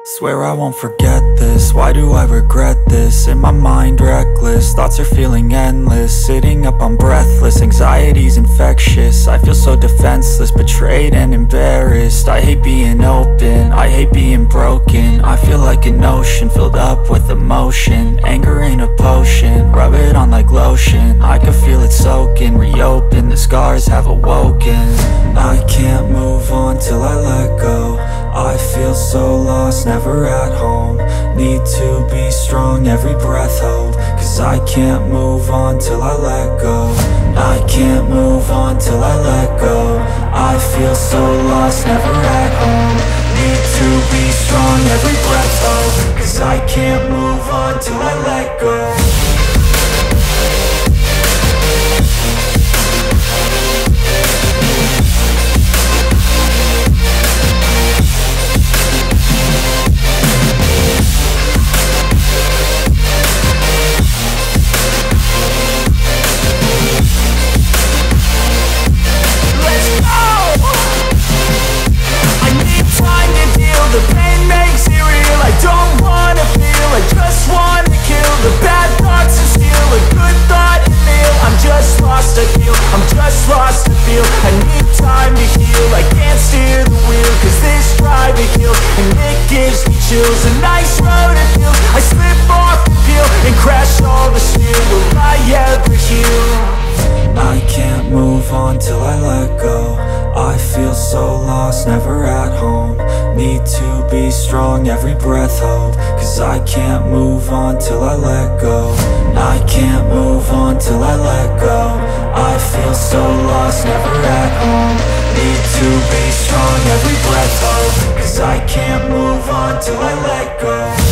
Swear I won't forget this, why do I regret this? In my mind reckless, thoughts are feeling endless. Sitting up, I'm breathless, anxiety's infectious. I feel so defenseless, betrayed and embarrassed. I hate being open, I hate being broken. I feel like an ocean filled up with emotion. Anger ain't a potion, rub it on like lotion. I can feel it soaking, reopen, the scars have awoken. I can't move on till I let go. I feel so lost, never at home. Need to be strong, every breath hold. Cause I can't move on till I let go. I can't move on till I let go. I feel so lost, never at home. Need to be strong, every breath hold. Cause I can't move on till I let go. The pain makes it real, I don't wanna feel, I just wanna kill the bad thoughts and steal a good thought and feel. I'm just lost, I feel, I'm just lost, I feel. I need time to heal, I can't steer the wheel. Cause this drive it kills, and it gives me chills. A nice road it feels, I slip off the peel and crash all the steel. Will I ever heal? I can't move on till I let go. I feel so lost, never at home. Need to be strong, every breath hold. Cause I can't move on till I let go. I can't move on till I let go. I feel so lost, never at home. Need to be strong, every breath hold. Cause I can't move on till I let go.